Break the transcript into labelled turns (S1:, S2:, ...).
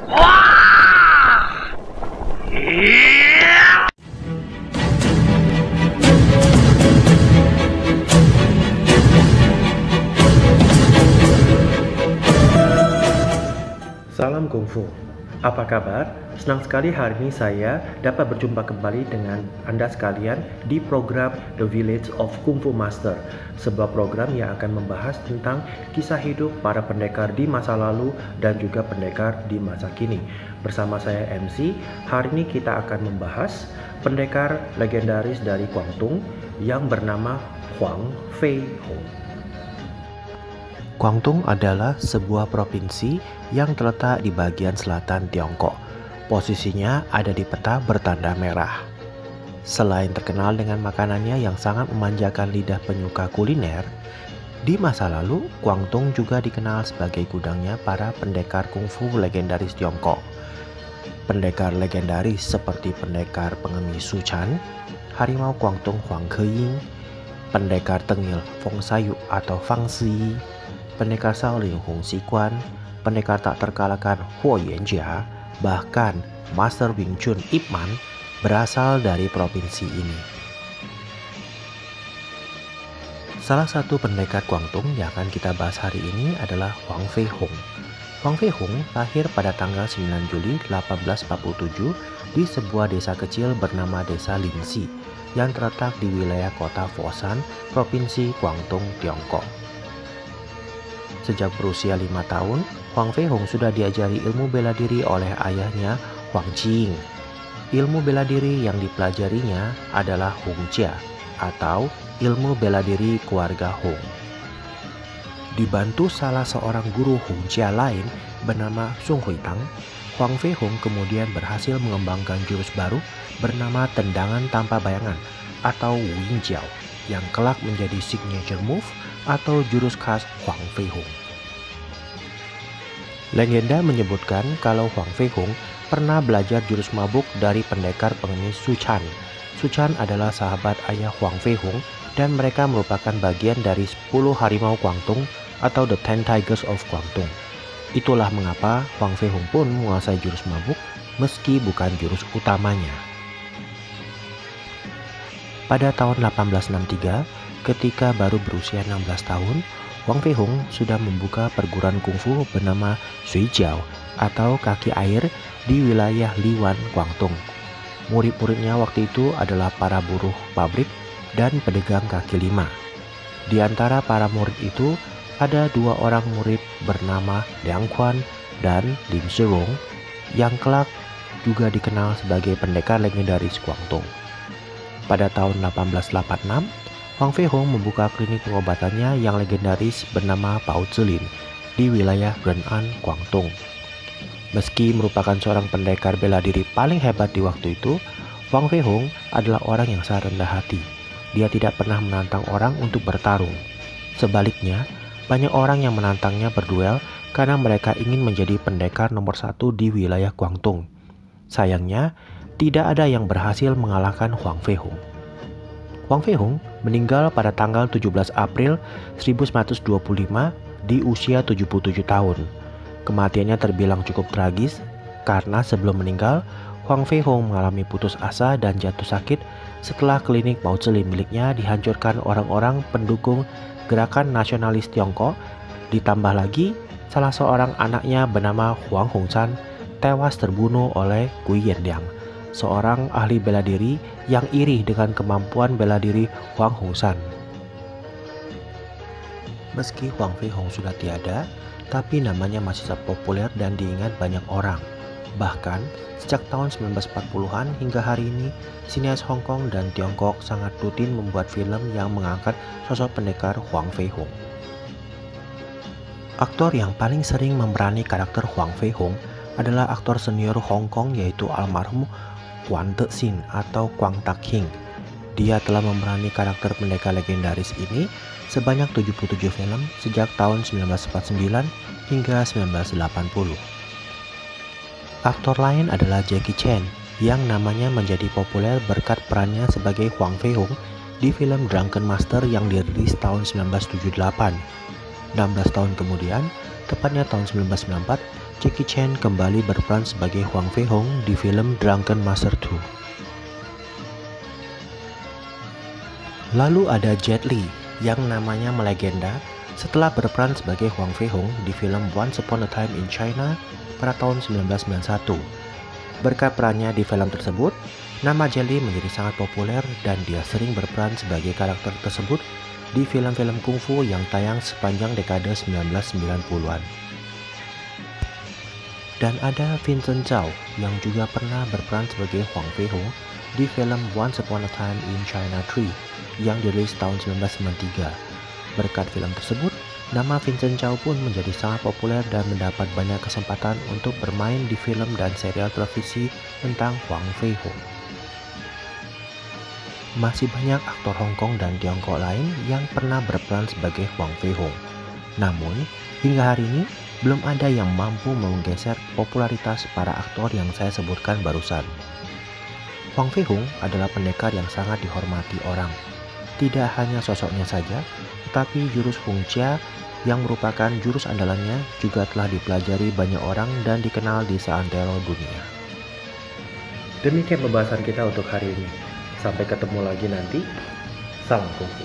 S1: Salam Kungfu, apa kabar? Senang sekali hari ini saya dapat berjumpa kembali dengan Anda sekalian di program The Village of Kung Fu Master, sebuah program yang akan membahas tentang kisah hidup para pendekar di masa lalu dan juga pendekar di masa kini. Bersama saya MC, hari ini kita akan membahas pendekar legendaris dari Guangdong yang bernama Huang Fei Hong. Guangdong adalah sebuah provinsi yang terletak di bagian selatan Tiongkok. Posisinya ada di peta bertanda merah. Selain terkenal dengan makanannya yang sangat memanjakan lidah penyuka kuliner, di masa lalu Guangdong juga dikenal sebagai gudangnya para pendekar kungfu legendaris Tiongkok. Pendekar legendaris seperti pendekar pengemis Su Chan, harimau Guangdong Huang Keying, pendekar tengil Feng Sayu atau Fang Si, pendekar Shaolin Hong Xiguan, pendekar tak terkalahkan Huo Yanjia, bahkan Master Wing Chun Ip Man berasal dari provinsi ini. Salah satu pendekar Guangdong yang akan kita bahas hari ini adalah Huang Fei Hong. Huang Fei Hong lahir pada tanggal 9 Juli 1847 di sebuah desa kecil bernama Desa Linxi yang terletak di wilayah kota Foshan, Provinsi Guangdong, Tiongkok. Sejak berusia 5 tahun, Huang Fei Hong sudah diajari ilmu bela diri oleh ayahnya Huang Qing. Ilmu bela diri yang dipelajarinya adalah Hong Jia atau ilmu bela diri keluarga Hong. Dibantu salah seorang guru Hong Jia lain bernama Song Huitang, Huang Fei Hong kemudian berhasil mengembangkan jurus baru bernama tendangan tanpa bayangan atau Wing Jiao yang kelak menjadi signature move atau jurus khas Huang Fei Hong. Legenda menyebutkan kalau Huang Fei Hong pernah belajar jurus mabuk dari pendekar pengemis Su Chan. Su Chan adalah sahabat ayah Huang Fei Hong dan mereka merupakan bagian dari 10 harimau Guangdong atau The 10 Tigers of Guangdong. Itulah mengapa Huang Fei Hong pun menguasai jurus mabuk meski bukan jurus utamanya. Pada tahun 1863, ketika baru berusia 16 tahun, Huang Fei Hong sudah membuka perguruan kungfu bernama Sui Jiao atau kaki air di wilayah Liwan, Guangdong. Murid-muridnya waktu itu adalah para buruh pabrik dan pedagang kaki lima. Di antara para murid itu ada 2 orang murid bernama Liang Quan dan Lim Zhirong yang kelak juga dikenal sebagai pendekar legendaris Guangdong. Pada tahun 1886, Huang Fei Hong membuka klinik pengobatannya yang legendaris bernama Pao Zilin di wilayah Grenan, Guangdong. Meski merupakan seorang pendekar bela diri paling hebat di waktu itu, Huang Fei Hong adalah orang yang sangat rendah hati. Dia tidak pernah menantang orang untuk bertarung. Sebaliknya, banyak orang yang menantangnya berduel karena mereka ingin menjadi pendekar nomor 1 di wilayah Guangdong. Sayangnya, tidak ada yang berhasil mengalahkan Huang Fei Hong. Huang Fei Hong meninggal pada tanggal 17 April 1925 di usia 77 tahun. Kematiannya terbilang cukup tragis karena sebelum meninggal, Huang Fei Hong mengalami putus asa dan jatuh sakit setelah klinik Pao Zilin miliknya dihancurkan orang-orang pendukung gerakan nasionalis Tiongkok. Ditambah lagi, salah seorang anaknya bernama Huang Hongsan tewas terbunuh oleh Gui Yanliang, seorang ahli bela diri yang iri dengan kemampuan bela diri Huang Hongsan. Meski Huang Fei Hong sudah tiada, tapi namanya masih sangat populer dan diingat banyak orang. Bahkan, sejak tahun 1940-an hingga hari ini, sinias Hong Kong dan Tiongkok sangat rutin membuat film yang mengangkat sosok pendekar Huang Fei Hong. Aktor yang paling sering memerani karakter Huang Fei Hong adalah aktor senior Hong Kong yaitu almarhum Quan Te Sin atau Kwang Tak Hing. Dia telah memerani karakter pendekar legendaris ini sebanyak 77 film sejak tahun 1949 hingga 1980. Aktor lain adalah Jackie Chan yang namanya menjadi populer berkat perannya sebagai Huang Fei Hong di film Drunken Master yang dirilis tahun 1978. 16 tahun kemudian, tepatnya tahun 1994, Jackie Chan kembali berperan sebagai Huang Feihong di film Drunken Master 2. Lalu ada Jet Li yang namanya melegenda setelah berperan sebagai Huang Feihong di film Once Upon a Time in China pada tahun 1991. Berkat perannya di film tersebut, nama Jet Li menjadi sangat populer dan dia sering berperan sebagai karakter tersebut di film-film kungfu yang tayang sepanjang dekade 1990-an. Dan ada Vincent Chow yang juga pernah berperan sebagai Huang Feihong di film Once Upon a Time in China 3 yang dirilis tahun 1993. Berkat film tersebut, nama Vincent Chow pun menjadi sangat populer dan mendapat banyak kesempatan untuk bermain di film dan serial televisi tentang Huang Feihong. Masih banyak aktor Hong Kong dan Tiongkok lain yang pernah berperan sebagai Huang Feihong. Namun, hingga hari ini belum ada yang mampu menggeser popularitas para aktor yang saya sebutkan barusan. Huang Feihong adalah pendekar yang sangat dihormati orang. Tidak hanya sosoknya saja, tetapi jurus Feng Jia yang merupakan jurus andalannya juga telah dipelajari banyak orang dan dikenal di seantero dunia. Demikian pembahasan kita untuk hari ini. Sampai ketemu lagi nanti. Salam kungfu.